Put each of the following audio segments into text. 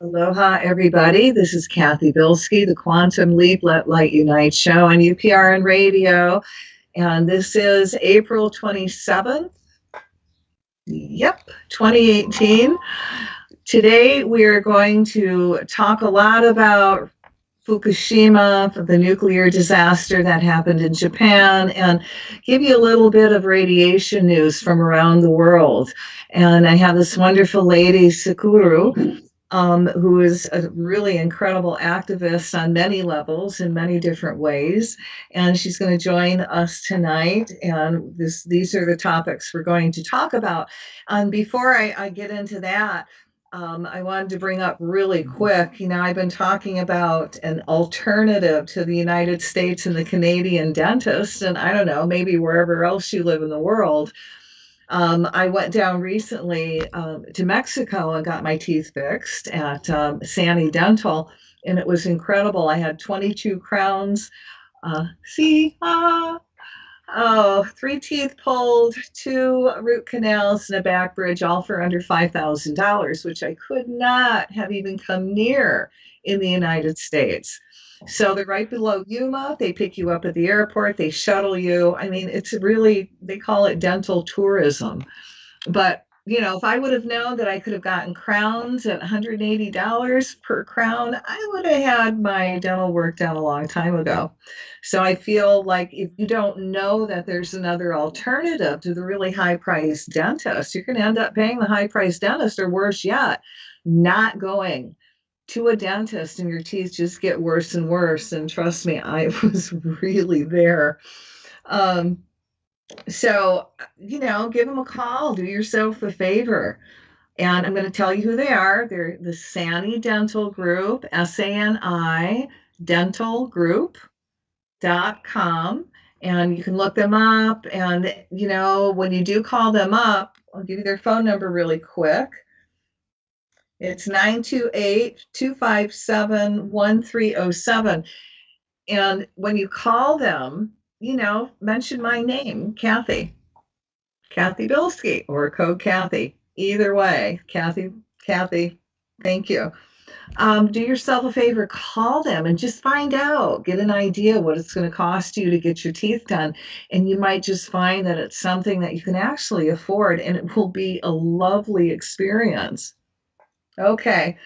Aloha, everybody. This is Cathy Bilsky, the Quantum Leap Let Light Unite show on UPRN Radio. And this is April 27th. Yep, 2018. Today we are going to talk a lot about Fukushima, the nuclear disaster that happened in Japan, and give you a little bit of radiation news from around the world. And I have this wonderful lady, Tsukuru, who is a really incredible activist on many levels in many different ways. And she's going to join us tonight. And these are the topics we're going to talk about. And before I get into that, I wanted to bring up really quick, I've been talking about an alternative to the United States and the Canadian dentist, and I don't know, maybe wherever else you live in the world. I went down recently to Mexico and got my teeth fixed at Sani Dental, and it was incredible. I had 22 crowns. Three teeth pulled, two root canals, and a back bridge, all for under $5,000, which I could not have even come near in the United States. So they're right below Yuma. They pick you up at the airport. They shuttle you. I mean, it's really, they call it dental tourism. But, if I would have known that I could have gotten crowns at $180 per crown, I would have had my dental work done a long time ago. So I feel like if you don't know that there's another alternative to the really high-priced dentist, you're going to end up paying the high-priced dentist, or worse yet, not going to a dentist and your teeth just get worse and worse. And trust me, I was really there. So, give them a call, do yourself a favor. And I'm going to tell you who they are. They're the Sani Dental Group, SANI Dental Group.com. And you can look them up. And, when you do call them up, I'll give you their phone number really quick. It's 928-257-1307. And when you call them, mention my name, Cathy Bilsky, or code Cathy. Either way, Cathy, thank you. Do yourself a favor, call them and just find out, get an idea what it's going to cost you to get your teeth done. And you might just find that it's something that you can actually afford, and it will be a lovely experience. Okay.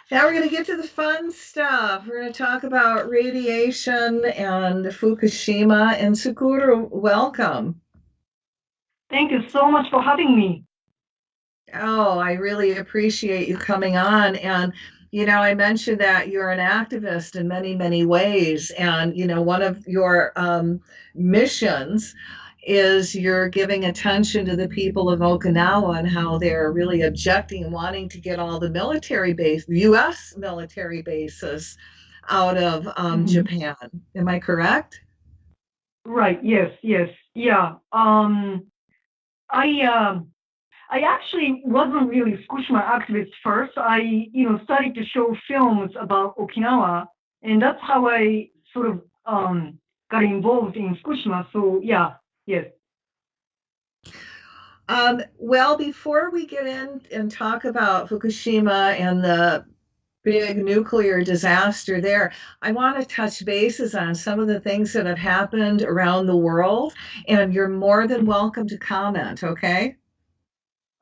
Now we're going to get to the fun stuff. We're going to talk about radiation and Fukushima. And Tsukuru, welcome. Thank you so much for having me. Oh, I really appreciate you coming on. And, I mentioned that you're an activist in many, many ways. And, one of your missions is you're giving attention to the people of Okinawa and how they're really objecting and wanting to get all the U.S. military bases out of Japan. Am I correct? Right. Yes. Yeah. I actually wasn't really a Fukushima activist first. I, started to show films about Okinawa, and that's how I sort of got involved in Fukushima. So yeah. Yes. Well, before we get in and talk about Fukushima and the big nuclear disaster there, I want to touch bases on some of the things that have happened around the world, and you're more than welcome to comment, okay?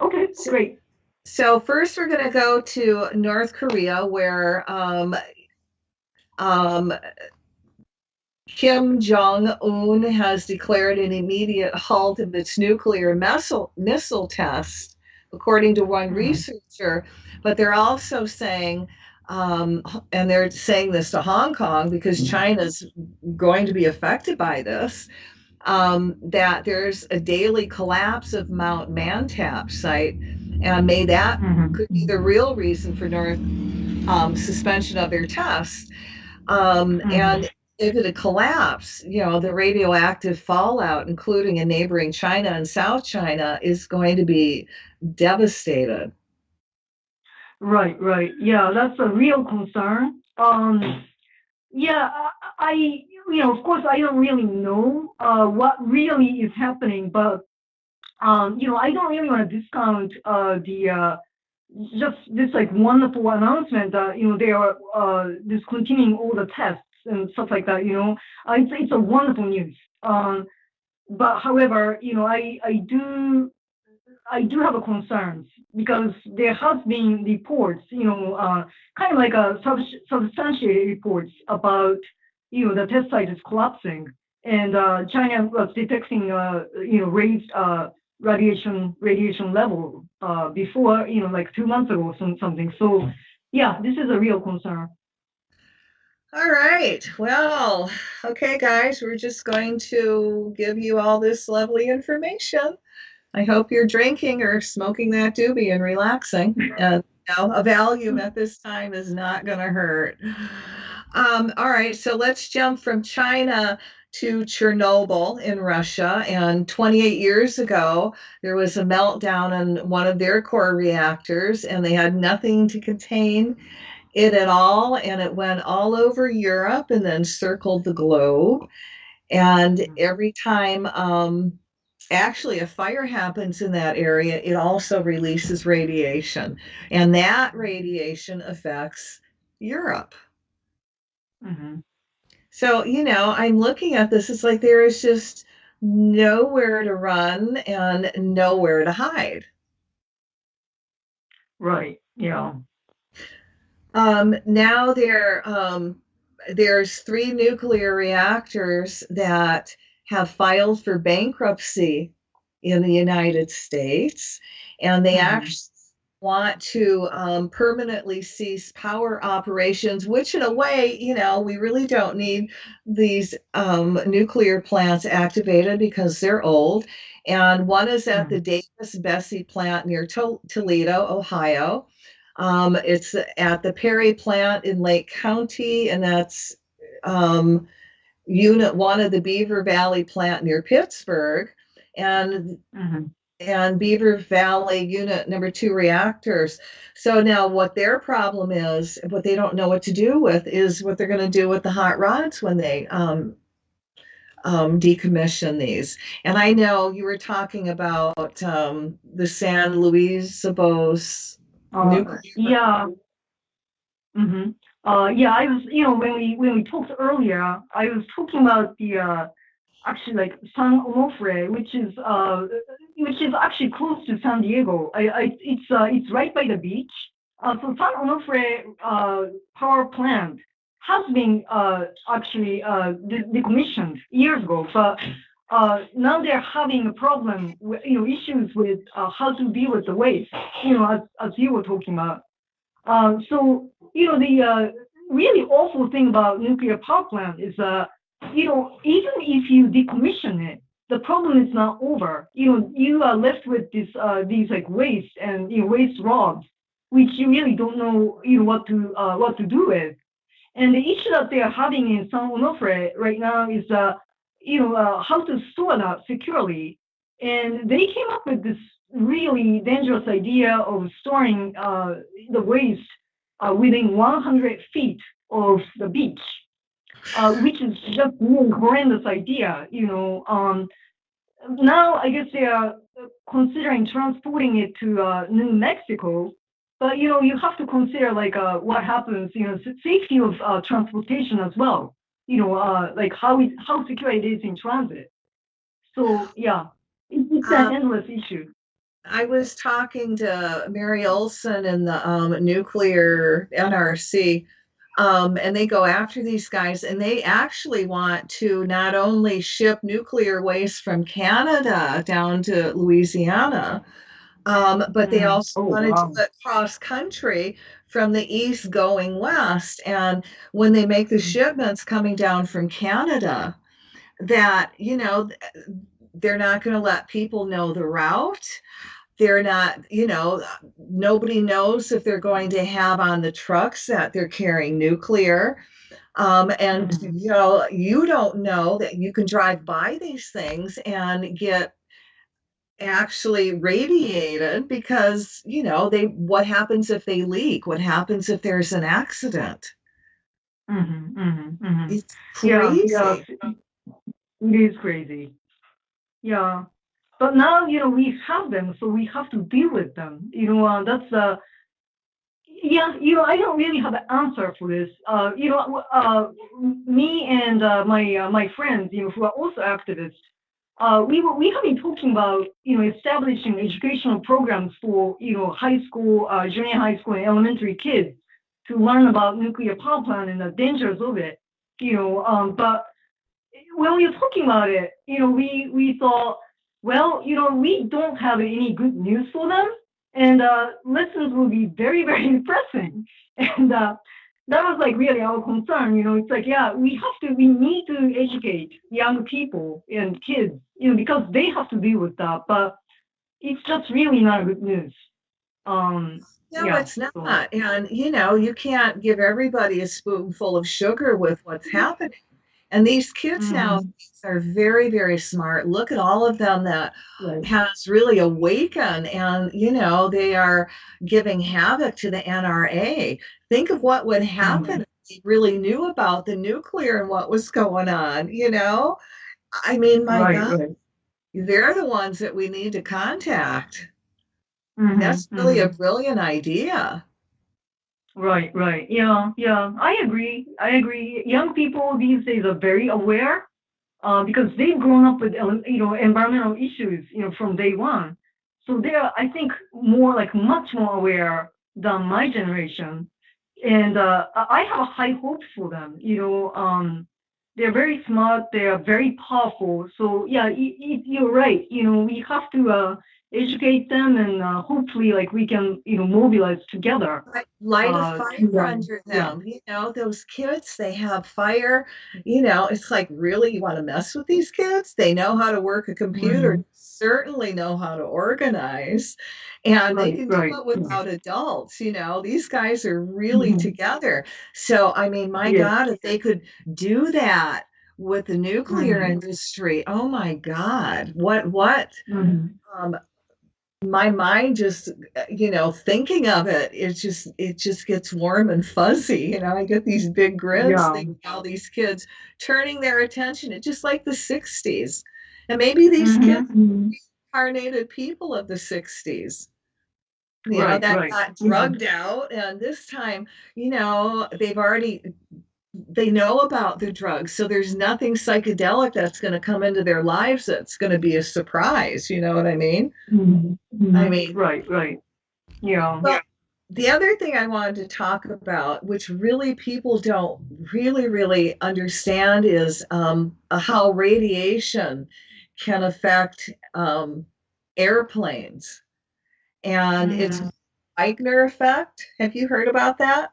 Okay, great. So first we're going to go to North Korea, where Kim Jong-un has declared an immediate halt of its nuclear missile test, according to one researcher. But they're also saying, and they're saying this to Hong Kong because China's going to be affected by this, that there's a daily collapse of Mount Mantap site, and that could be the real reason for North suspension of their tests. And if it collapses, the radioactive fallout, including in neighboring China and South China, is going to be devastated. Right. Yeah, that's a real concern. Yeah, of course, I don't really know what really is happening, but I don't really want to discount the just this like wonderful announcement that they are discontinuing all the tests and stuff like that. It's a wonderful news. But however, I do have a concerns because there has been reports, kind of like a substantiated reports about, the test site is collapsing, and China was detecting, raised radiation level before, like 2 months ago or something. So yeah, this is a real concern. All right. Well, okay, guys, we're just going to give you all this lovely information. I hope you're drinking or smoking that doobie and relaxing. A Valium at this time is not going to hurt. All right, so let's jump from China to Chernobyl in Russia. And 28 years ago, there was a meltdown on one of their core reactors, and they had nothing to contain it at all. And it went all over Europe and then circled the globe. And every time actually a fire happens in that area, it also releases radiation. And that radiation affects Europe. Mm-hmm. So, I'm looking at this, it's like there is just nowhere to run and nowhere to hide. Right. Yeah. Now there's 3 nuclear reactors that have filed for bankruptcy in the United States, and they actually want to permanently cease power operations, which in a way, we really don't need these nuclear plants activated because they're old. And one is at the Davis-Besse plant near Toledo, Ohio. It's at the Perry plant in Lake County, and that's Unit 1 of the Beaver Valley plant near Pittsburgh. And Beaver Valley Unit number 2 reactors. So now what their problem is, what they don't know what to do with, is what they're going to do with the hot rods when they decommission these. And I know you were talking about the San Luis Obos nuclear. Yeah. Yeah, I was, when we talked earlier, I was talking about the actually like San Onofre, which is actually close to San Diego. It's right by the beach. So San Onofre power plant has been actually decommissioned years ago, but now they're having a problem, issues with how to deal with the waste, as you were talking about. So, the really awful thing about nuclear power plant is, even if you decommission it, the problem is not over. You are left with these like waste and waste rods, which you really don't know, what to do with. And the issue that they are having in San Onofre right now is, how to store that securely. And they came up with this really dangerous idea of storing the waste within 100 feet of the beach, which is just really horrendous idea. Now I guess they are considering transporting it to New Mexico, but you have to consider like what happens, safety of transportation as well. Like how secure it is in transit. So yeah, it's an endless issue. I was talking to Mary Olson in the nuclear NRC, and they go after these guys, and they actually want to not only ship nuclear waste from Canada down to Louisiana, but they also want to do it cross country from the east going west. And when they make the shipments coming down from Canada, that, they're not going to let people know the route. They're not, nobody knows if they're going to have on the trucks that they're carrying nuclear. And, you don't know that you can drive by these things and get actually radiated because, what happens if they leak? What happens if there's an accident? It's crazy. Yeah, it is crazy. Yeah. But now, we have them, so we have to deal with them. That's yeah, I don't really have an answer for this. Me and my friends, who are also activists, we have been talking about, establishing educational programs for, high school, junior high school, and elementary kids to learn about nuclear power plant and the dangers of it. But when we were talking about it, we thought, well, we don't have any good news for them, and lessons will be very, very depressing. And that was like really our concern. It's like, yeah, we need to educate young people and kids, because they have to deal with that. But it's just really not good news. No, Yeah. it's not. So, And, you can't give everybody a spoonful of sugar with what's happening. And these kids now mhm. are very, very smart. Look at all of them that Right. has really awakened, and they are giving havoc to the NRA. Think of what would happen Mhm. if they really knew about the nuclear and what was going on. I mean, my Right. God, Right. they're the ones that we need to contact. Hmm. That's really a Hmm. brilliant idea. Right, right. Yeah, yeah. I agree. I agree. Young people these days are very aware, because they've grown up with, environmental issues, from day one. So they're, I think, more like much more aware than my generation. And I have high hopes for them. They're very smart. They are very powerful. So yeah, you're right. We have to educate them, and hopefully, like, we can, mobilize together. Light a fire Yeah, under yeah. them. Those kids, they have fire. It's like, really, you want to mess with these kids? They know how to work a computer, Hmm. certainly know how to organize, and they Right, can do right. it Yeah. without adults. These guys are really Hmm. together. So, I mean, my Yes. God, if they could do that with the nuclear Hmm. industry, oh my God, what Hmm. um, my mind just thinking of it, it just gets warm and fuzzy. I get these big grins Yeah. thinking all these kids turning their attention. It's just like the 60s, and maybe these Hmm. kids Hmm. incarnated people of the 60s, Right, that right. got Hmm. drugged out, and this time, they know about the drugs, so there's nothing psychedelic that's going to come into their lives that's going to be a surprise. You know what I mean? Hmm. I Hmm. mean, Right, right. Yeah. well, the other thing I wanted to talk about, which really people don't really understand, is how radiation can affect airplanes. And it's Hmm. Wagner effect. Have you heard about that?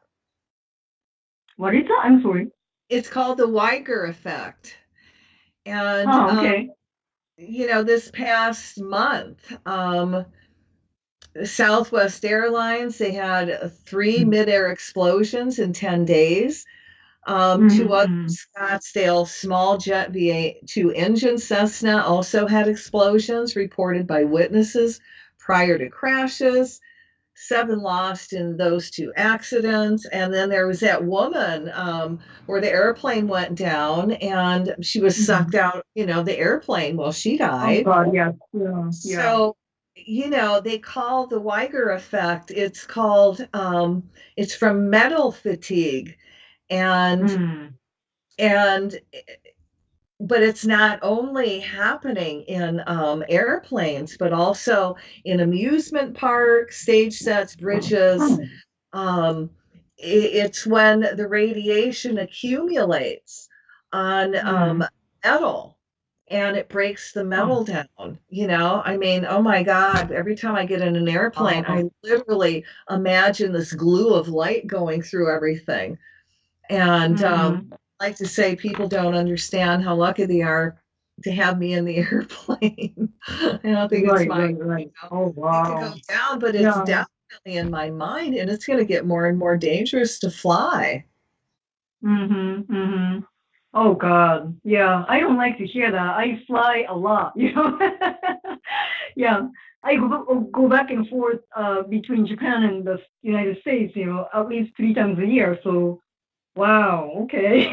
What is that? I'm sorry. It's called the Weiger effect. And, Oh, okay. this past month, Southwest Airlines, they had three midair explosions in 10 days. Two other Mm-hmm. Scottsdale small jet VA2 engine Cessna also had explosions reported by witnesses prior to crashes. Seven lost in those two accidents. And then there was that woman where the airplane went down and she was sucked Hmm. out, the airplane. Well, she Oh died. God, yes. Yeah, yeah. So, they call the Weiger effect, it's from metal fatigue. And, Mm. and, but it's not only happening in airplanes, but also in amusement parks, stage sets, bridges. Mm. Um, it's when the radiation accumulates on Mm. metal, and it breaks the Oh, metal down. I mean, oh my God, every time I get in an airplane, wow. I literally imagine this glue of light going through everything. And Mm-hmm. I like to say people don't understand how lucky they are to have me in the airplane. I don't think it's Right, my, right, right. Oh, thing to go wow. down, but it's Yeah. definitely in my mind, and it's going to get more and more dangerous to fly. Mm-hmm. Mm-hmm. Oh God. Yeah. I don't like to hear that. I fly a lot, Yeah. I go back and forth between Japan and the United States, at least 3 times a year. So wow, okay.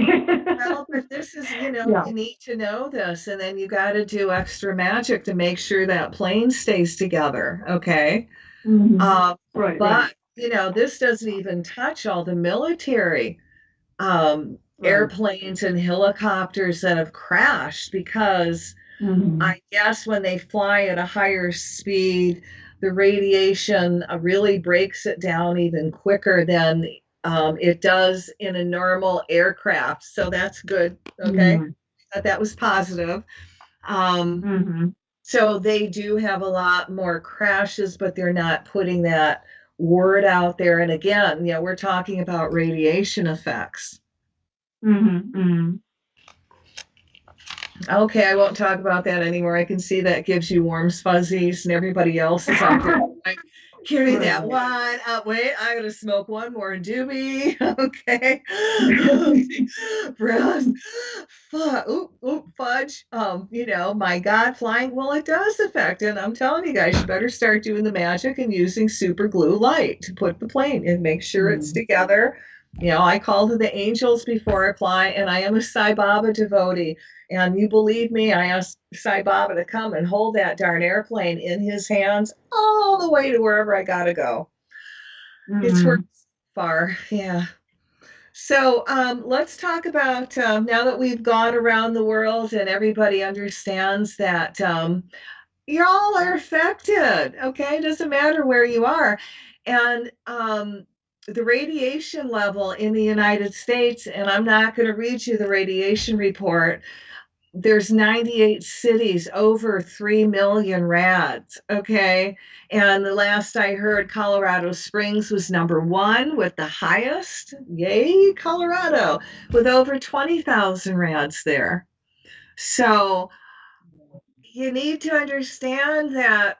Well, but this is, Yeah. you need to know this, and then you got to do extra magic to make sure that plane stays together. Okay. Hmm. Um, Right, but right. this doesn't even touch all the military Right. airplanes and helicopters that have crashed because Mm-hmm. I guess when they fly at a higher speed, the radiation really breaks it down even quicker than it does in a normal aircraft. So that's good. Okay. Mm-hmm. That was positive. Um, Mm-hmm. so they do have a lot more crashes, but they're not putting that word out there. And again, we're talking about radiation effects. Mm-hmm. Mm-hmm. Okay, I won't talk about that anymore. I can see that gives you warm fuzzies, and everybody else is out there like, give me that Right. one. Wait, I gotta smoke one more doobie. Okay. Breath. Fudge. My God, flying. Well, it does affect, and I'm telling you guys, you better start doing the magic and using super glue light to put the plane and make sure it's Mm. together. I call to the angels before I fly, and I am a Sai Baba devotee. And you believe me, I asked Sai Baba to come and hold that darn airplane in his hands all the way to wherever I got to go. It's worth Mm. far. Yeah. So let's talk about now that we've gone around the world and everybody understands that you all are affected. Okay. It doesn't matter where you are. And the radiation level in the United States, and I'm not going to read you the radiation report, there's 98 cities, over 3 million rads. Okay. And the last I heard, Colorado Springs was number one with the highest. Yay, Colorado, with over 20,000 rads there. So you need to understand that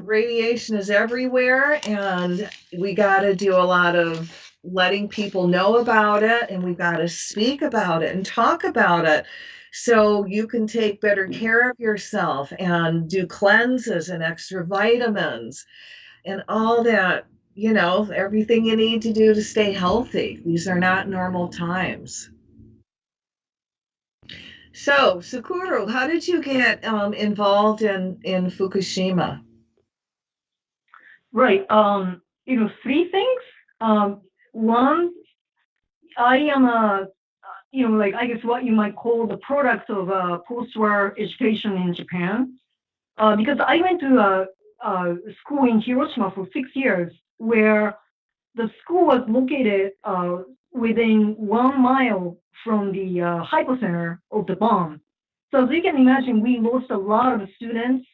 radiation is everywhere, and we got to do a lot of letting people know about it, and we got to speak about it and talk about it so you can take better care of yourself and do cleanses and extra vitamins and all that, everything you need to do to stay healthy. These are not normal times. So, Tsukuru, how did you get involved in Fukushima? Right. Three things. One, I am like I guess what you might call the product of post-war education in Japan. Because I went to a school in Hiroshima for 6 years, where the school was located within 1 mile from the hypocenter of the bomb. So as you can imagine, we lost a lot of students,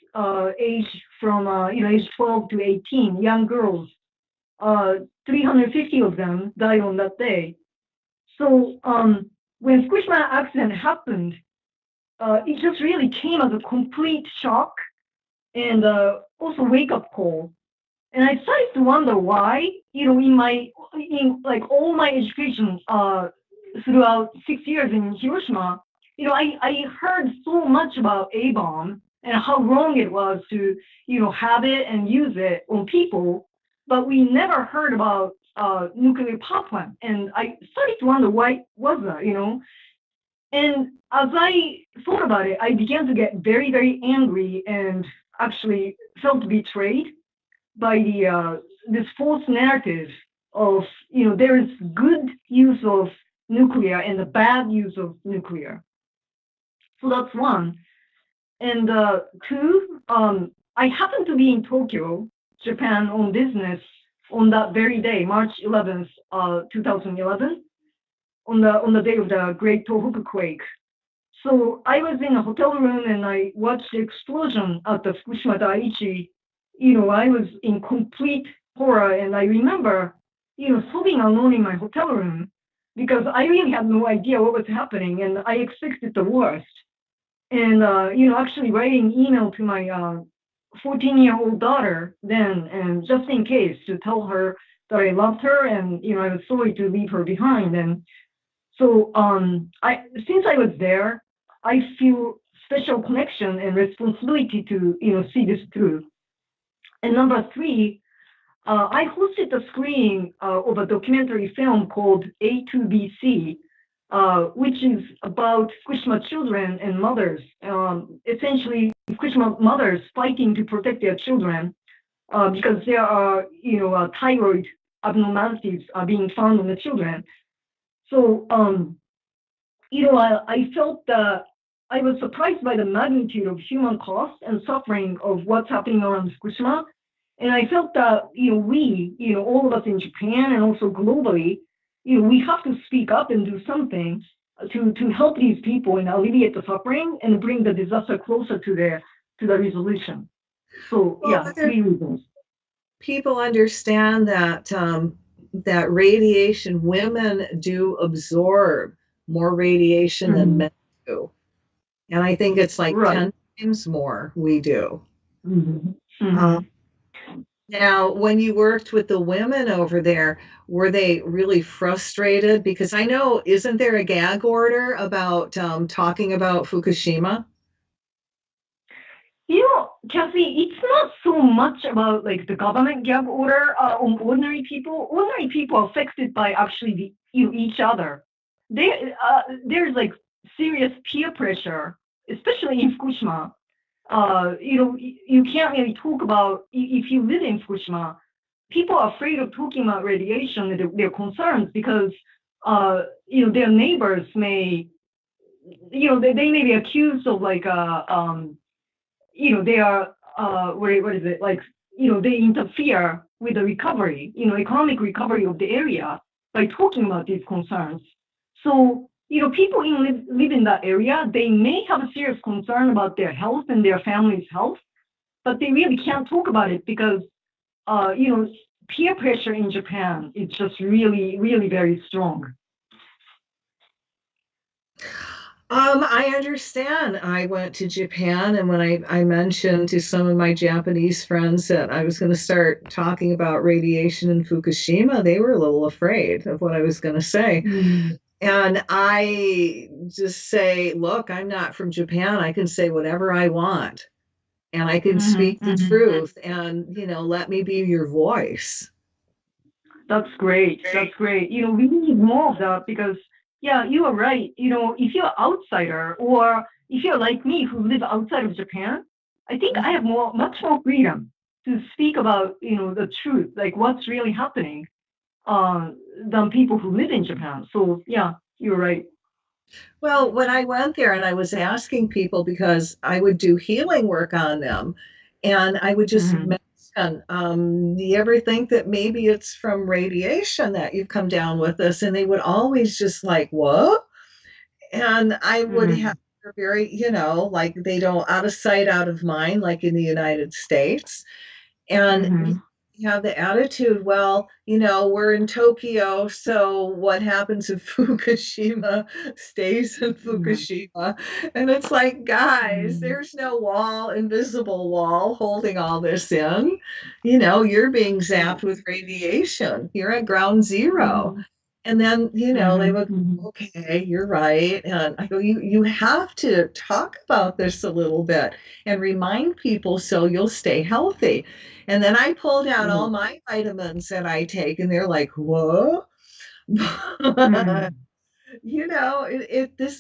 aged from age 12 to 18, young girls. 350 of them died on that day. So when Fukushima accident happened, it just really came as a complete shock and also wake up call. And I started to wonder why, in like all my education throughout 6 years in Hiroshima, I heard so much about A bomb and how wrong it was to, have it and use it on people, but we never heard about nuclear power plant. And I started to wonder why was that. And as I thought about it, I began to get very, very angry and actually felt betrayed by the this false narrative of there is good use of nuclear and the bad use of nuclear. So that's one. And two, I happened to be in Tokyo, Japan, on business on that very day, March 11th, 2011, on the day of the Great Tohoku quake. So I was in a hotel room and I watched the explosion at the Fukushima Daiichi. I was in complete horror, and I remember, sobbing alone in my hotel room because I really had no idea what was happening, and I expected the worst. And actually writing email to my 14-year-old daughter then, and just in case to tell her that I loved her and I was sorry to leave her behind. And so I since I was there, I feel special connection and responsibility to see this through. And number three, I hosted a screening of a documentary film called A2BC, which is about Fukushima children and mothers, essentially Fukushima mothers fighting to protect their children because there are thyroid abnormalities are being found in the children. So, I felt that I was surprised by the magnitude of human cost and suffering of what's happening around Fukushima. And I felt that, all of us in Japan and also globally, we have to speak up and do something to help these people and alleviate the suffering and bring the disaster closer to the resolution. So, Well, three reasons. people understand that that radiation, women do absorb more radiation than men do. And I think it's like Right. 10 times more we do. Mm-hmm. Now, when you worked with the women over there, were they really frustrated? Because I know, isn't there a gag order about talking about Fukushima? Kathy, it's not so much about like the government gag order on ordinary people. Ordinary people are affected by actually each other. There's like serious peer pressure, especially in Fukushima. You can't really talk about if you live in Fukushima. People are afraid of talking about radiation and their concerns because their neighbors may they may be accused of like they are what is it like they interfere with the recovery, economic recovery of the area by talking about these concerns. So people live in that area, they may have a serious concern about their health and their family's health, but they really can't talk about it because peer pressure in Japan is just really, really very strong. I understand. I went to Japan, and when I mentioned to some of my Japanese friends that I was going to start talking about radiation in Fukushima, they were a little afraid of what I was going to say. And I just say, look, I'm not from Japan. I can say whatever I want, and I can speak the truth, and, let me be your voice. That's great. That's great. We need more of that because, you are right. If you're an outsider or if you're like me who live outside of Japan, I think I have much more freedom to speak about, the truth, like what's really happening, than people who live in Japan. So, you're right. Well, when I went there and I was asking people because I would do healing work on them, and I would just mention, do you ever think that maybe it's from radiation that you've come down with us? And they would always just like, what? And I would have very, like they don't out of sight, out of mind, like in the United States. And you have the attitude, well, we're in Tokyo, so what happens in Fukushima stays in Fukushima. And it's like, guys, there's no wall, invisible wall holding all this in. You're being zapped with radiation. You're at ground zero. And then, they would, okay, you're right. And I go, you have to talk about this a little bit and remind people so you'll stay healthy. And then I pulled out all my vitamins that I take, and they're like, whoa. This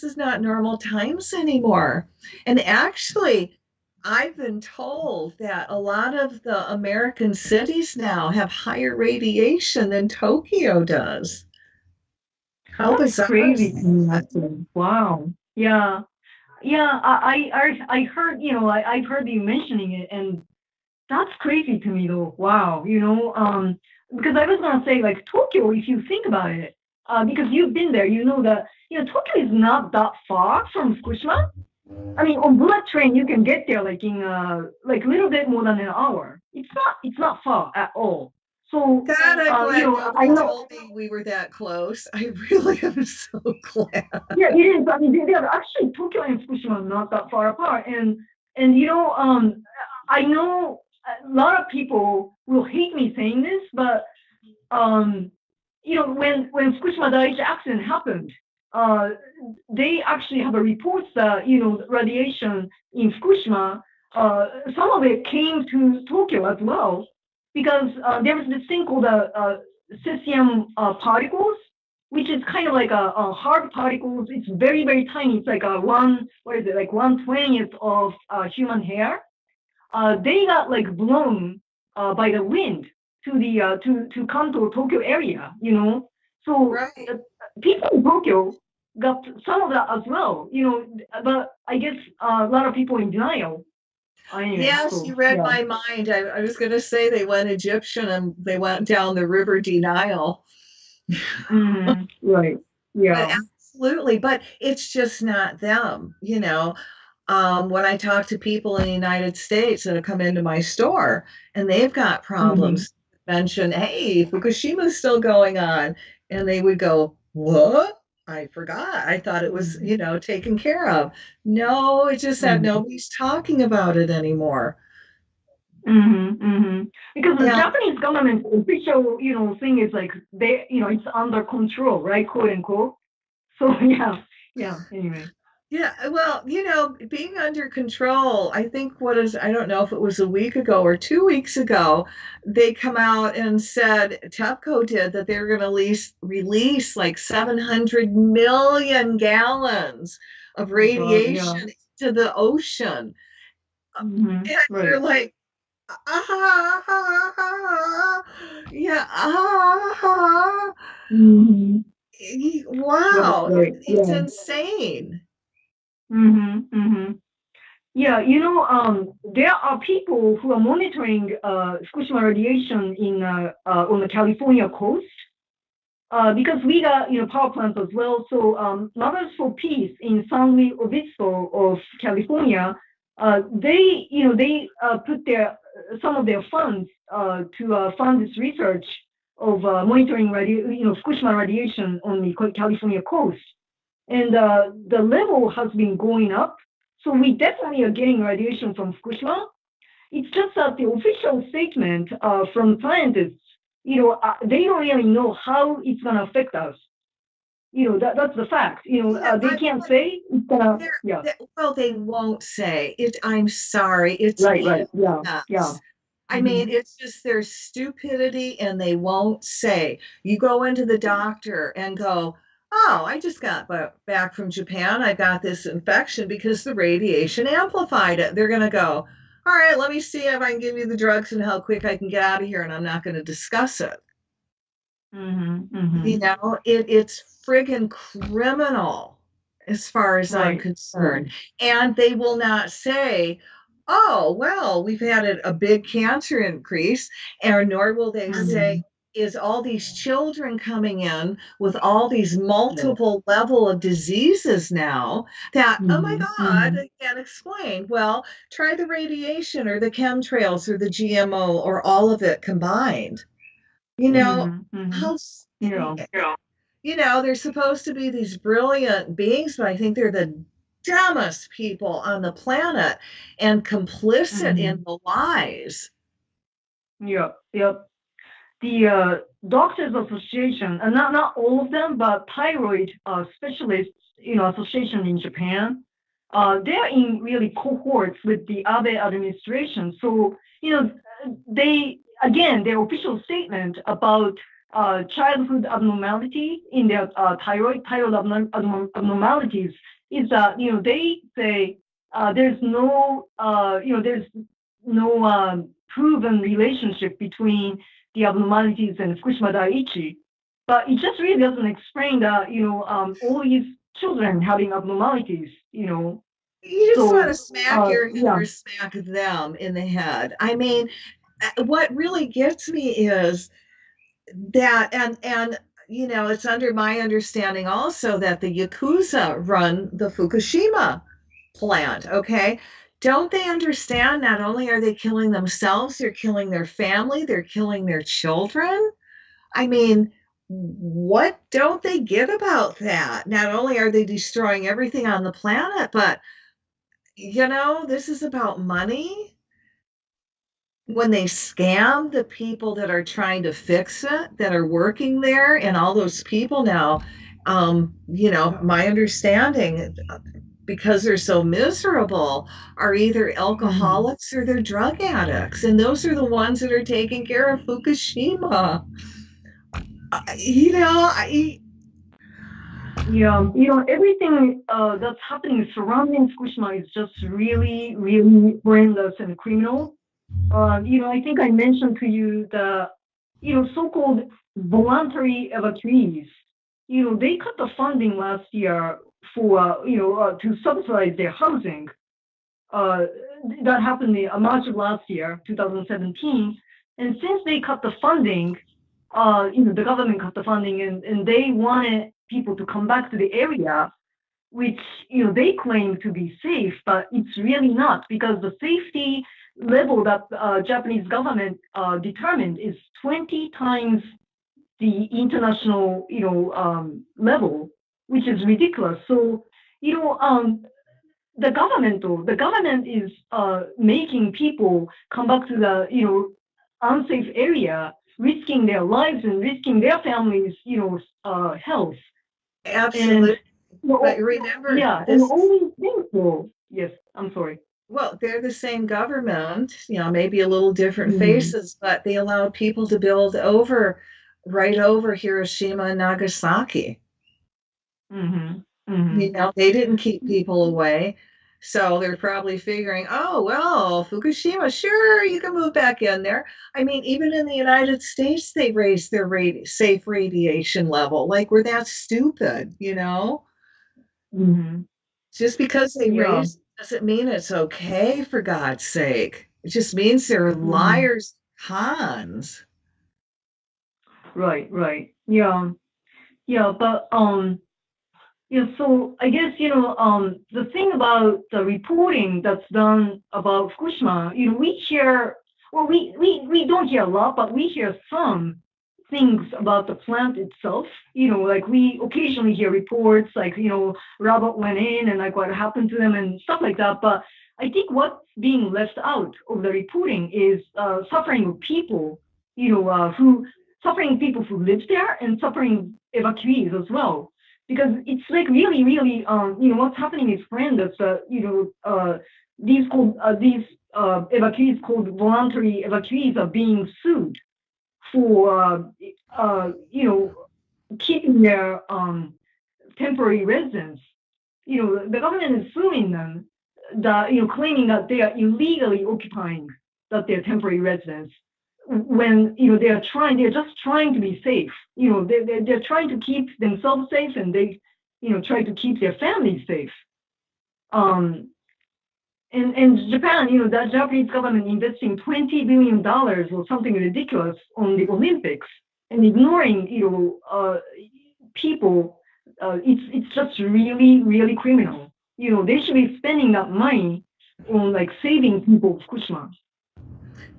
is not normal times anymore. And actually, I've been told that a lot of the American cities now have higher radiation than Tokyo does. How That's bizarre crazy is to me, that? actually. Wow. Yeah. Yeah. I heard, I've heard you mentioning it, and that's crazy to me, though. Wow. Because I was going to say, like, Tokyo, if you think about it, because you've been there, you know that, Tokyo is not that far from Fukushima. I mean, on bullet train, you can get there like in like a little bit more than an hour. It's not far at all. So, God, I'm glad I nobody know. told me we were that close. I really am so glad. Yeah, it is. I mean, they are actually Tokyo and Fukushima are not that far apart, and I know a lot of people will hate me saying this, but when Fukushima Daiichi accident happened, uh, they actually have a report that radiation in Fukushima, some of it came to Tokyo as well, because there was this thing called cesium particles, which is kind of like a hard particles. It's very, very tiny. It's like like 1/20th of human hair. They got like blown by the wind to Kanto, Tokyo area, you know. So Right. people in Tokyo got some of that as well, you know. But I guess a lot of people in denial. Anyway, Yes, so you read yeah. my mind. I was going to say they went Egyptian and they went down the river denial. Right. But Yeah. absolutely, but it's just not them, you know. When I talk to people in the United States that have come into my store and they've got hmm problems, mention, hey, Fukushima's still going on. And they would go, what? I forgot. I thought it was, hmm taken care of. No, it's just that hmm nobody's talking about it anymore. Because the And Japanese government official, thing is like they, it's under control, right? Quote unquote. So yeah, yeah. Anyway. yeah, well, being under control, I think I don't know if it was a week ago or 2 weeks ago, they come out and said, TEPCO did, that they were going to release like 700 million gallons of Oh God. Yeah. radiation to the ocean. And you're Right. like, yeah, hmm Right. wow, Right. it's Yeah. insane. hmm Yeah, there are people who are monitoring Fukushima radiation in on the California coast because we got power plants as well. So Mothers for Peace in San Luis Obispo of California, they put their some of their funds to fund this research of monitoring Fukushima radiation on the California coast, and the level has been going up. So we definitely are getting radiation from Fukushima. It's just that the official statement from scientists, they don't really know how it's going to affect us. That's the fact. Yeah, They can't say it's gonna. Yeah. well, they won't say it. I'm sorry. It's Right. Right. Yeah. Yeah. peanuts. I mean, hmm it's just their stupidity and they won't say. You go into the doctor and go, oh, I just got back from Japan. I got this infection because the radiation amplified it. They're going to go, all right, let me see if I can give you the drugs and how quick I can get out of here. And I'm not going to discuss it. hmm It's friggin' criminal as far as I'm Right. concerned. And they will not say, oh, well, we've had a big cancer increase, and nor will they say, hmm is all these children coming in with all these Yeah. multiple level of diseases now that, oh my hmm God, hmm I can't explain. Well, try the radiation or the chemtrails or the GMO or all of it combined. You know, hmm how Yeah. they're supposed to be these brilliant beings, but I think they're the dumbest people on the planet and complicit in hmm the lies. Yeah. Yep. The Doctors Association, and not all of them, but thyroid specialists, association in Japan, they're in really cohorts with the Abe administration. So, they, again, their official statement about childhood abnormalities in their abnormalities is that, they say there's no proven relationship between the abnormalities and Fukushima Daiichi. But it just really doesn't explain that, all these children having abnormalities, You just want to So, smack your head yeah. or smack them in the head. I mean, what really gets me is that, and it's under my understanding also that the Yakuza run the Fukushima plant, okay? Don't they understand not only are they killing themselves, they're killing their family, they're killing their children? I mean, what don't they get about that? Not only are they destroying everything on the planet, but this is about money. When they scam the people that are trying to fix it, that are working there, and all those people now, my understanding, because they're so miserable, are either Mhm. alcoholics or they're drug addicts. And those are the ones that are taking care of Fukushima. I Yeah, everything that's happening surrounding Fukushima is just really, really horrendous and criminal. I think I mentioned to you that so-called voluntary evacuees. They cut the funding last year for, to subsidize their housing. That happened in March of last year, 2017. And since they cut the funding, the government cut the funding, and they wanted people to come back to the area, which they claim to be safe, but it's really not, because the safety level that Japanese government determined is 20 times the international level, which is ridiculous. So the government is making people come back to the unsafe area, risking their lives and risking their families health. Absolutely. And But remember, yeah, and this, all these things. So yes, I'm sorry. well, they're the same government, maybe a little different Mm-hmm. faces, but they allowed people to build right over Hiroshima and Nagasaki. Mm-hmm. Mm-hmm. They didn't keep people away. So they're probably figuring, oh, well, Fukushima, sure, you can move back in there. I mean, even in the United States, they raised their safe radiation level. Like, we're that stupid. Mm-hmm. Just because they Yeah. raise it doesn't mean it's okay, for God's sake. It just means they're Mm-hmm. liars, cons. Right. Right. Yeah. Yeah. But yeah. So I guess the thing about the reporting that's done about Fukushima, we hear. Well, we don't hear a lot, but we hear some things about the plant itself. Like we occasionally hear reports like, Robert went in and like what happened to them and stuff like that. But I think what's being left out of the reporting is suffering of people, who suffering people who live there and suffering evacuees as well. Because it's like really, really, what's happening is horrendous. These evacuees called voluntary evacuees are being sued for keeping their temporary residence. The government is suing them, that claiming that they are illegally occupying their temporary residence, when they're just trying to be safe. They're trying to keep themselves safe, and they try to keep their families safe. Um, and Japan, that Japanese government investing $20 billion or something ridiculous on the Olympics and ignoring, people, it's just really, really criminal. They should be spending that money on like saving people of Fukushima.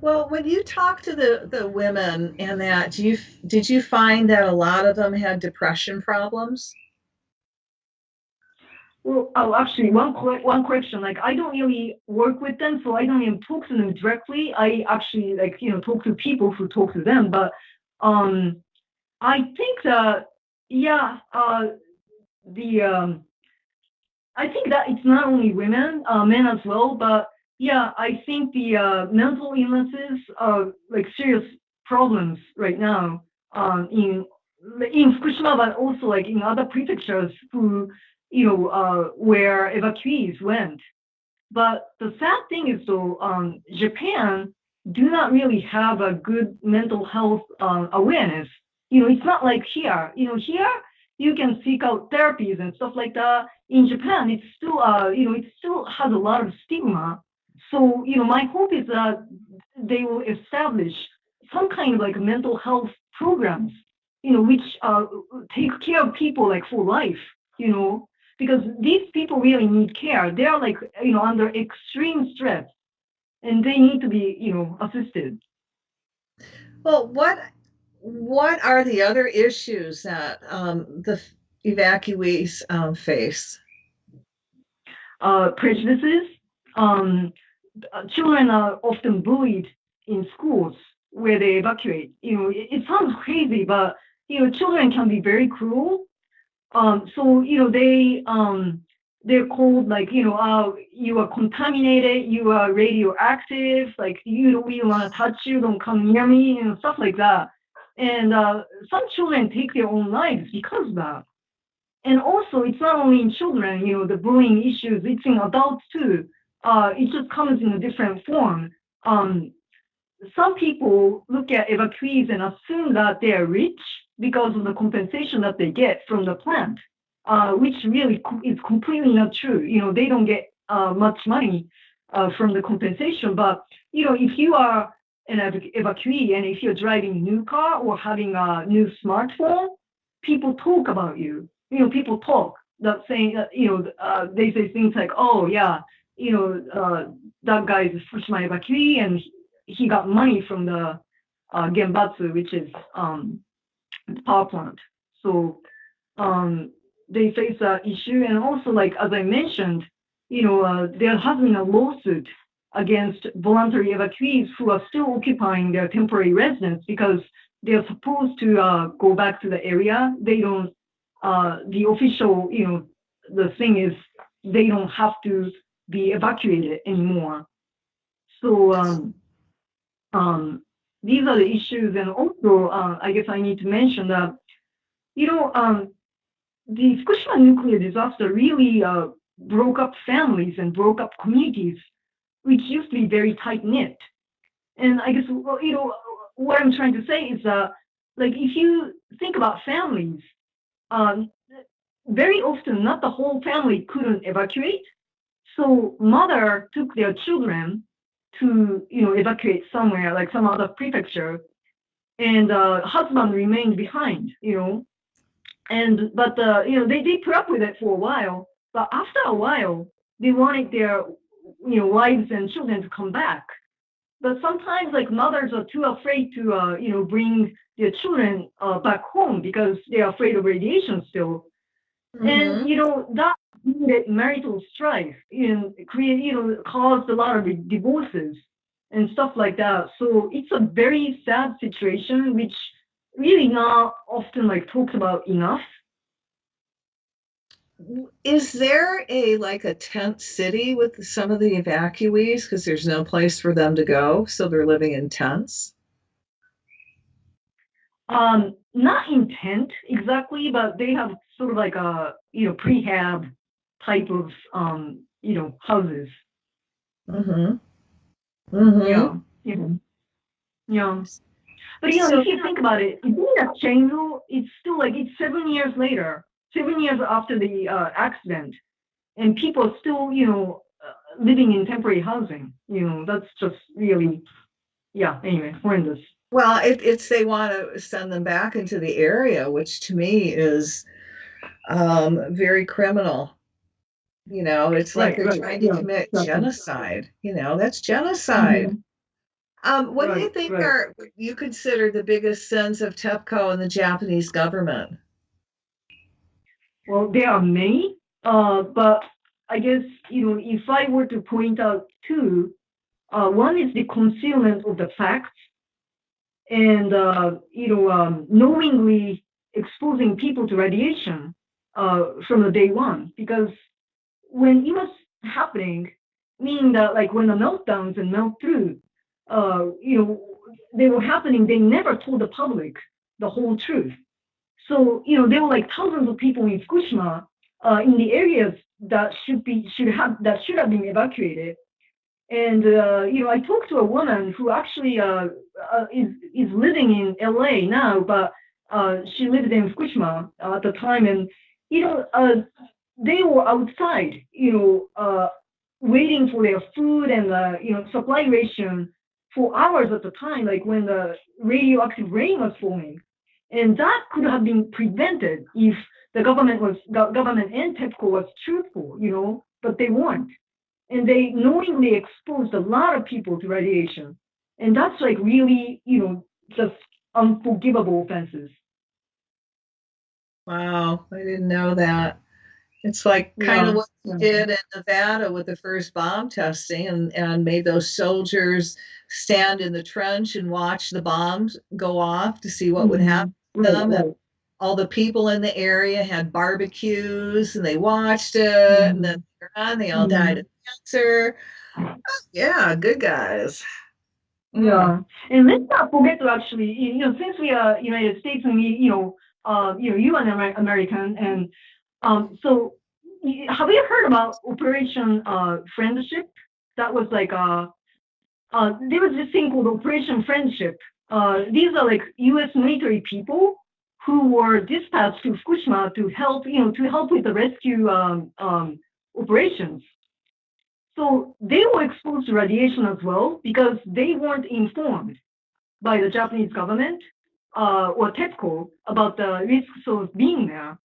Well, when you talk to the women and that, did you find that a lot of them had depression problems? Well, oh, actually, one correction. Like, I don't really work with them, so I don't even talk to them directly. I actually like talk to people who talk to them. But um, I think that yeah, the I think that it's not only women, men as well. But yeah, I think the mental illnesses are like serious problems right now in Fukushima, but also like in other prefectures who where evacuees went. But the sad thing is, though, Japan do not really have a good mental health awareness. It's not like here. Here you can seek out therapies and stuff like that. In Japan, it's still, it still has a lot of stigma. So, my hope is that they will establish some kind of like mental health programs, which take care of people like for life. You know, because these people really need care. They are like under extreme stress, and they need to be assisted. Well, what are the other issues that the evacuees face? Prejudices. Um, Children are often bullied in schools where they evacuate. It sounds crazy, but children can be very cruel. So they're called like you are contaminated, you are radioactive, like we want to touch you, don't come near me, stuff like that. And some children take their own lives because of that. And also, it's not only in children, the bullying issues, it's in adults too. It just comes in a different form. Um, some people look at evacuees and assume that they are rich because of the compensation that they get from the plant, which really is completely not true. They don't get much money from the compensation. But if you are an evacuee and if you're driving a new car or having a new smartphone, people talk about you. People talk that saying that they say things like, "Oh yeah, that guy is a Fukushima evacuee and he got money from the Genbatsu, which is power plant." So they face that issue, and also, like as I mentioned, there has been a lawsuit against voluntary evacuees who are still occupying their temporary residence because they're supposed to go back to the area. They don't. The official, the thing is, they don't have to be evacuated anymore. So these are the issues, and also I guess I need to mention that the Fukushima nuclear disaster really broke up families and broke up communities, which used to be very tight knit. And I guess what I'm trying to say is like if you think about families, um, very often not the whole family couldn't evacuate. So mother took their children to evacuate somewhere like some other prefecture, and husband remained behind. But they put up with it for a while. But after a while, they wanted their wives and children to come back. But sometimes like mothers are too afraid to bring their children back home because they're afraid of radiation still. And that created marital strife and caused a lot of divorces and stuff like that. So it's a very sad situation, which really not often like talked about enough. Is there a tent city with some of the evacuees because there's no place for them to go, so they're living in tents? Not in tent exactly, but they have sort of like a prehab type of houses. Mm-hmm. Mm-hmm. Yeah. Yeah. But So, if you think about it, being a Chengdu, it's still like it's 7 years later, 7 years after the accident, and people are still living in temporary housing. That's just really Anyway, horrendous. well, it's they want to send them back into the area, which to me is very criminal. It's like Right. they're Right. trying to Yeah. commit Exactly. genocide. That's genocide. Mhm. What do you Right. think Right. are you consider the biggest sins of TEPCO and the Japanese government? Well, there are many, but I guess if I were to point out two, one is the concealment of the facts and knowingly exposing people to radiation from the day one. Because when it was happening, meaning that like when the meltdowns and melt through, they were happening, they never told the public the whole truth. So there were like thousands of people in Fukushima in the areas that should have been evacuated. And I talked to a woman who actually is living in LA now, but she lived in Fukushima at the time, and you know uh, they were outside, waiting for their food and supply ration for hours at the time, like when the radioactive rain was falling, and that could have been prevented if the government and TEPCO was truthful, but they weren't, and they knowingly exposed a lot of people to radiation, and that's like really, just unforgivable offenses. Wow, I didn't know that. It's like kind of Yeah, what yeah. they did in Nevada with the first bomb testing and made those soldiers stand in the trench and watch the bombs go off to see what would happen to Right, them. And right. all the people in the area had barbecues and they watched it. And then Mhm. later on, they all died of Mhm. cancer. Yeah, good guys. Mm. Yeah, and let's not forget to actually, since we are United States and you are an American, and so have you heard about Operation Friendship? That was like there was this thing called Operation Friendship. These are like U.S. military people who were dispatched to Fukushima to help, to help with the rescue operations. So they were exposed to radiation as well because they weren't informed by the Japanese government or TEPCO about the risks of being there.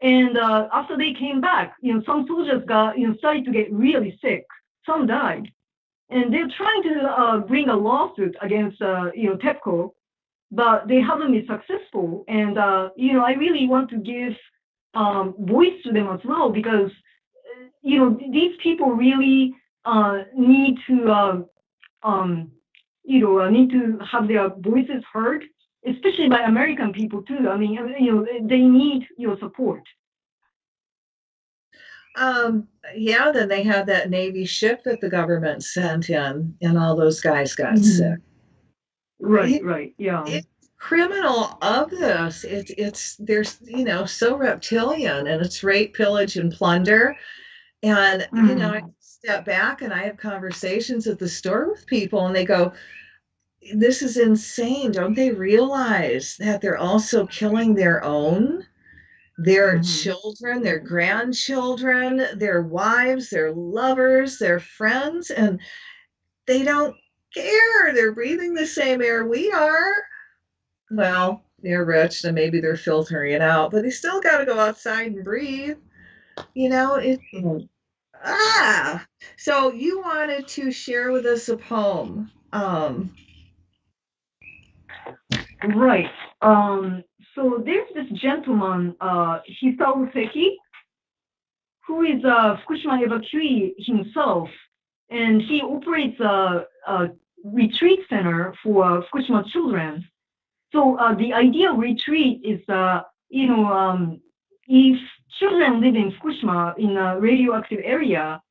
And after they came back, some soldiers got, started to get really sick. Some died, and they're trying to bring a lawsuit against, TEPCO, but they haven't been successful. And I really want to give voice to them as well because these people really need to need to have their voices heard, especially by American people too. I mean, they need your support. Yeah, then they had that Navy ship that the government sent in, and all those guys got sick. Right, yeah. It's criminal of this. There's so reptilian, and it's rape, pillage, and plunder. And I step back and I have conversations at the store with people, and they go, "This is insane. Don't they realize that they're also killing their own?" Their children, their grandchildren, their wives, their lovers, their friends, and they don't care. They're breathing the same air we are. Well, they're rich and maybe they're filtering it out, but they still got to go outside and breathe. So you wanted to share with us a poem. Right. So there's this gentleman, Hisao Seki, who is a Fukushima evacuee himself, and he operates a retreat center for Fukushima children. So the ideal retreat is, if children live in Fukushima in a radioactive area,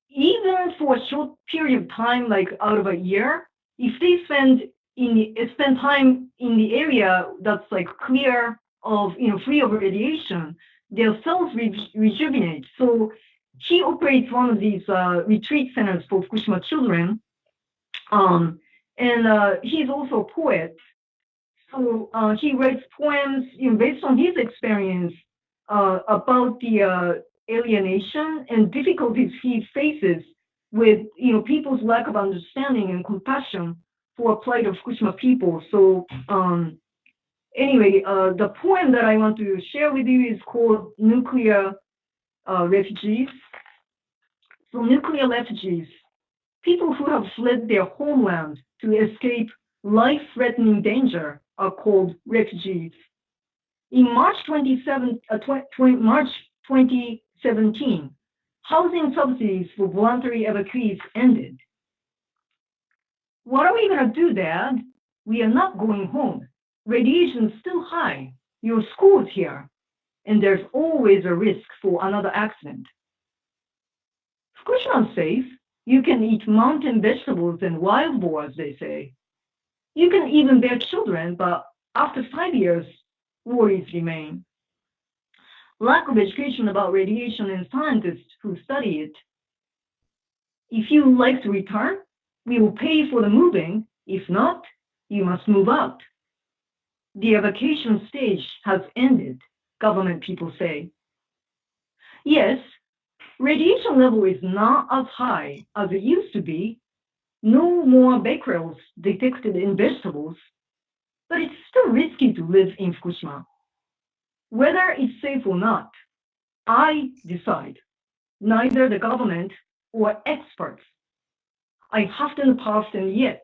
even for a short period of time, like out of a year, if they spend time in the area that's like clear of, free of radiation, their cells rejuvenate. So he operates one of these retreat centers for Fukushima children. And he's also a poet. So he writes poems, based on his experience about the alienation and difficulties he faces with, people's lack of understanding and compassion for the plight of Fukushima people. So anyway, the poem that I want to share with you is called Nuclear Refugees. So nuclear refugees, people who have fled their homeland to escape life-threatening danger, are called refugees. In March 2017, housing subsidies for voluntary evacuees ended. What are we going to do, Dad? We are not going home. Radiation is still high. Your school's here. And there's always a risk for another accident. Fukushima's safe. You can eat mountain vegetables and wild boars, they say. You can even bear children, but after 5 years, worries remain. Lack of education about radiation and scientists who study it. If you like to return, we will pay for the moving. If not, you must move out. The evacuation stage has ended, government people say. Yes, radiation level is not as high as it used to be. No more becquerels detected in vegetables, but it's still risky to live in Fukushima. Whether it's safe or not, I decide, neither the government or experts. I haven't passed them yet.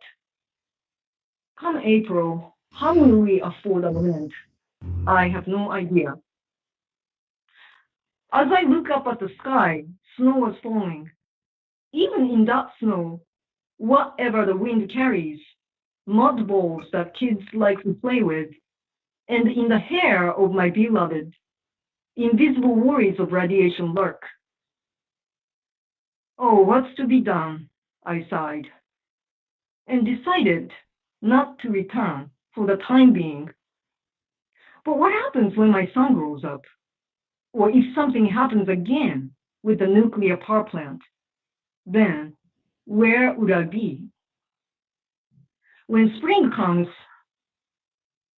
Come April, how will we afford a rent? I have no idea. As I look up at the sky, snow is falling. Even in that snow, whatever the wind carries, mud balls that kids like to play with, and in the hair of my beloved, invisible worries of radiation lurk. Oh, what's to be done? I sighed, and decided not to return for the time being. But what happens when my son grows up? Or if something happens again with the nuclear power plant? Then where would I be? when spring comes,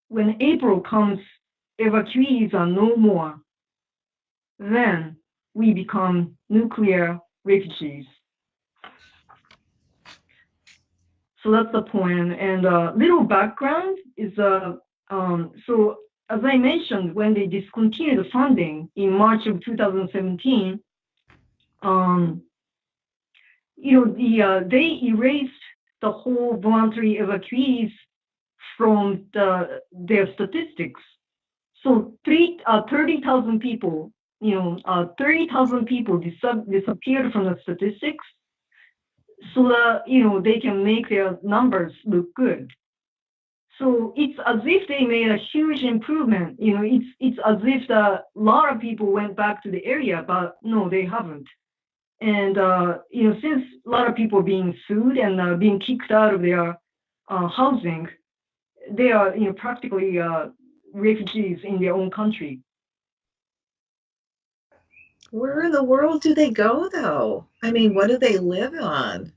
when April comes, evacuees are no more. Then we become nuclear refugees. So that's the poem. And little background is so as I mentioned, when they discontinued the funding in March of 2017, they erased the whole voluntary evacuees from their statistics. So 30,000 people, 30,000 people disappeared from the statistics, so that they can make their numbers look good. So it's as if they made a huge improvement. It's as if a lot of people went back to the area, but no, they haven't. And since a lot of people are being sued and being kicked out of their housing, they are practically refugees in their own country. Where in the world do they go, though? I mean, what do they live on?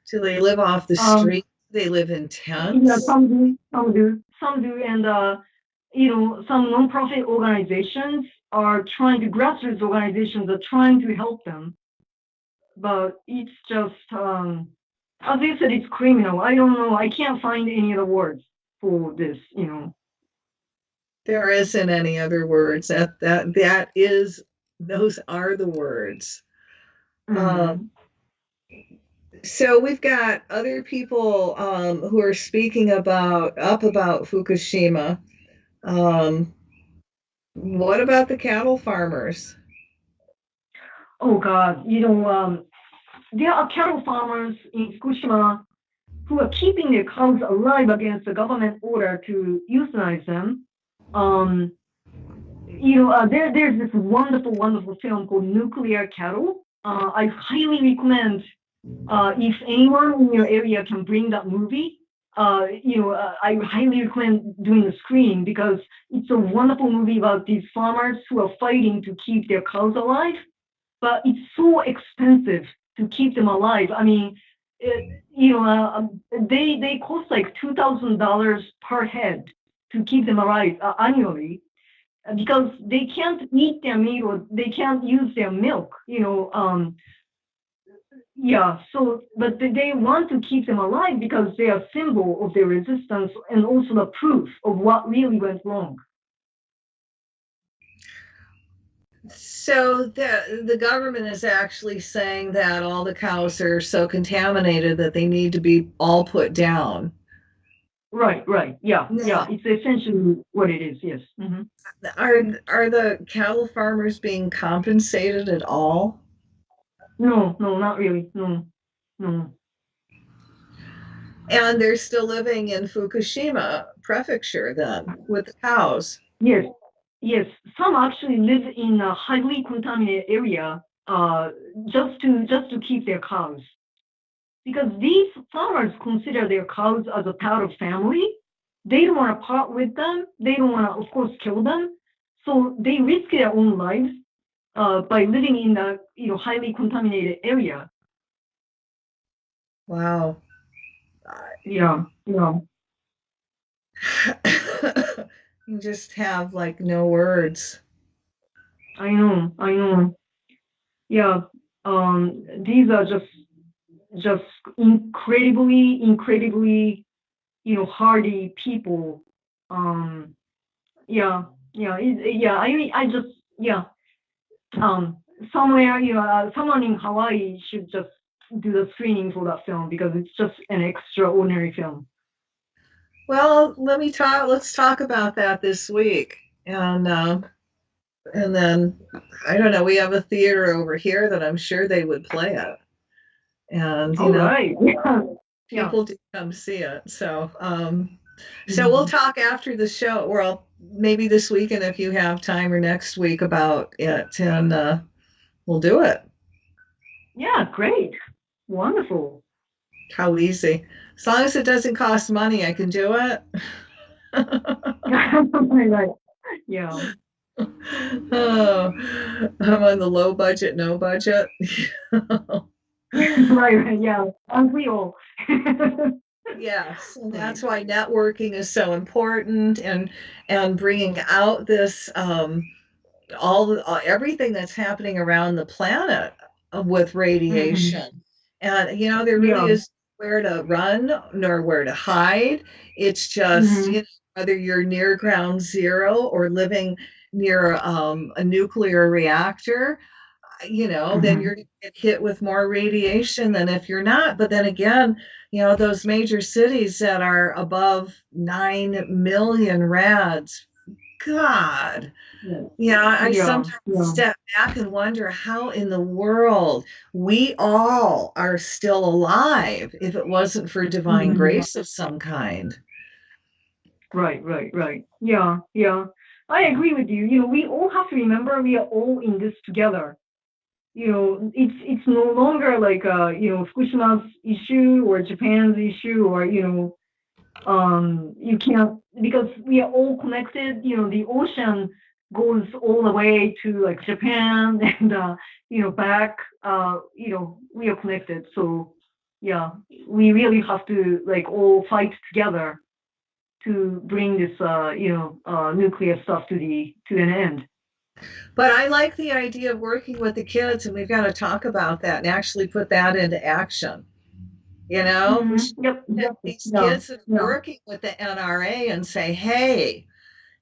Do they live off the street? Do they live in tents? Yeah, some do, and some nonprofit organizations are trying to, grassroots organizations are trying to help them, but it's just, as you said, it's criminal. I don't know. I can't find any other words for this. There isn't any other words. That is, those are the words. So we've got other people who are speaking about Fukushima. What about the cattle farmers? Oh God, there are cattle farmers in Fukushima who are keeping their cows alive against the government order to euthanize them. There's this wonderful film called Nuclear Cattle. I highly recommend, if anyone in your area can bring that movie, I highly recommend doing the screening, because it's a wonderful movie about these farmers who are fighting to keep their cows alive, but it's so expensive to keep them alive. I mean, they cost like $2,000 per head to keep them alive annually, because they can't eat their meat or they can't use their milk. So, but they want to keep them alive because they are a symbol of their resistance and also the proof of what really went wrong. So the government is actually saying that all the cows are so contaminated that they need to be all put down. Right. Yeah. It's essentially what it is. Yes. Mm-hmm. Are the cattle farmers being compensated at all? No, not really. No. And they're still living in Fukushima Prefecture then with the cows. Yes. Some actually live in a highly contaminated area, just to keep their cows, because these farmers consider their cows as a part of family. They don't want to part with them. They don't want to, of course, kill them. So they risk their own lives by living in a highly contaminated area. Wow. Yeah. You just have like no words. I know. Yeah. These are just incredibly, hardy people. Somewhere, someone in Hawaii should just do the screening for that film, because it's just an extraordinary film. Well, let's talk about that this week. And then, I don't know, we have a theater over here that I'm sure they would play it. And, right. people do come see it. So, so we'll talk after the show, or maybe this weekend if you have time, or next week about it, and we'll do it. Yeah, great. Wonderful. How easy. As long as it doesn't cost money, I can do it. Right. Yeah. Oh, I'm on the low budget, no budget. Right. Yeah. Aren't we all? Yes, and Right. that's why networking is so important, and bringing out this everything that's happening around the planet with Mm-hmm. radiation. And there really Yeah. is where to run nor where to hide. It's just Mm-hmm. whether you're near ground zero or living near a nuclear reactor, then Mm-hmm. you're going to get hit with more radiation than if you're not. But then again, those major cities that are above 9 million rads, God, Yeah. I Yeah. sometimes Yeah. step back and wonder how in the world we all are still alive if it wasn't for divine Mm-hmm. grace of some kind. Right. Right. Right. Yeah. Yeah. I agree with you. We all have to remember we are all in this together. It's no longer like Fukushima's issue or Japan's issue, or you can't, because we are all connected. The ocean goes all the way to like Japan and back. We are connected. So yeah, we really have to like all fight together to bring this nuclear stuff to an end. But I like the idea of working with the kids, and we've got to talk about that and actually put that into action. We should Yep, get exactly. these Yeah, kids that are yeah. working with the NRA and say, hey,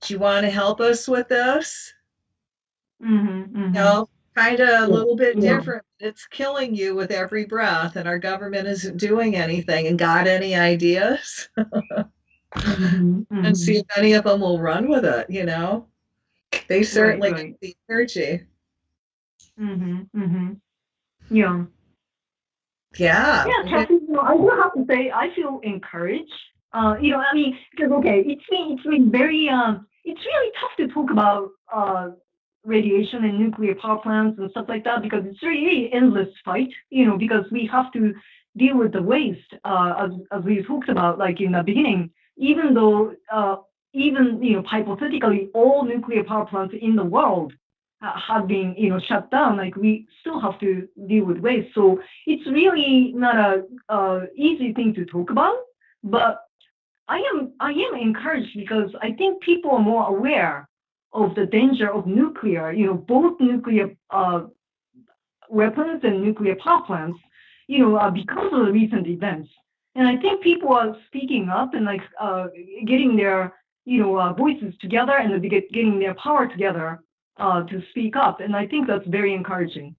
do you want to help us with this? Mm-hmm, You mm-hmm. know, kind of a Yeah, little bit yeah. different. It's killing you with every breath, and our government isn't doing anything. And got any ideas? Mm-hmm, And see mm-hmm. if any of them will run with it. They Right, certainly have right. the energy. Mm-hmm, mm-hmm. Yeah. Yeah. Yeah, Chelsea, I do have to say I feel encouraged. I mean, because okay, it's been very it's really tough to talk about radiation and nuclear power plants and stuff like that, because it's really endless fight. Because we have to deal with the waste, as we talked about, like in the beginning. Even though even hypothetically all nuclear power plants in the world have been shut down, like we still have to deal with waste. So it's really not a easy thing to talk about, but I am encouraged because I think people are more aware of the danger of nuclear, both nuclear weapons and nuclear power plants, because of the recent events. And I think people are speaking up and like getting their voices together and getting their power together to speak up. And I think that's very encouraging.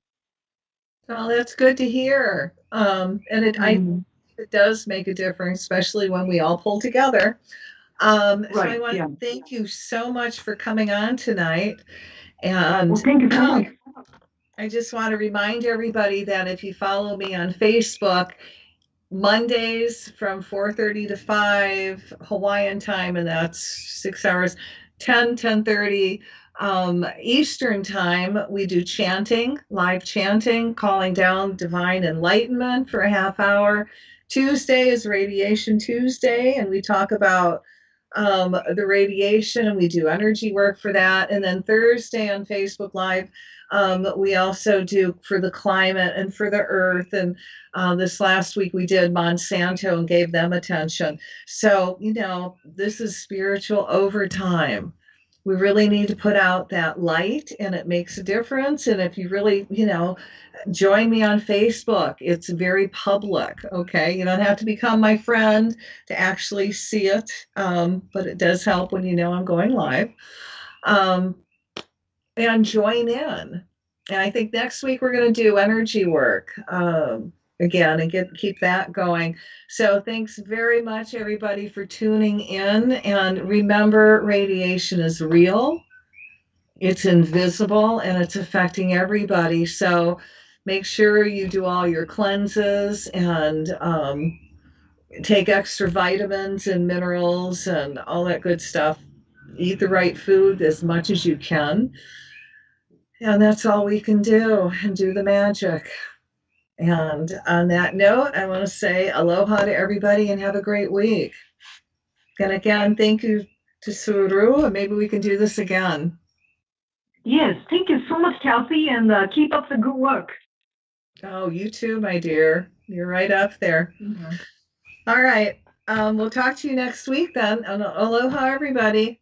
Well, that's good to hear. And Mhm. it does make a difference, especially when we all pull together. So I Right. want to Yeah. thank you so much for coming on tonight. And Well, thank you so much. I just want to remind everybody that if you follow me on Facebook, Mondays from 4:30 to 5 Hawaiian time, and that's 6 hours, 10:30 Eastern time, we do chanting, live chanting, calling down divine enlightenment for a half hour. Tuesday is Radiation Tuesday, and we talk about the radiation, and we do energy work for that. And then Thursday on Facebook Live, we also do for the climate and for the earth. And this last week we did Monsanto and gave them attention. So, this is spiritual overtime. We really need to put out that light, and it makes a difference. And if you really, join me on Facebook. It's very public. Okay. You don't have to become my friend to actually see it, but it does help when I'm going live. Um, and join in. And I think next week we're going to do energy work again and keep that going. So thanks very much, everybody, for tuning in. And remember, radiation is real, it's invisible, and it's affecting everybody. So make sure you do all your cleanses and take extra vitamins and minerals and all that good stuff. Eat the right food as much as you can. And that's all we can do, and do the magic. And on that note, I want to say aloha to everybody and have a great week. And again, thank you to Suru, and maybe we can do this again. Yes, thank you so much, Kelsey, and keep up the good work. Oh, you too, my dear. You're right up there. Yeah. All right. We'll talk to you next week then. Aloha, everybody.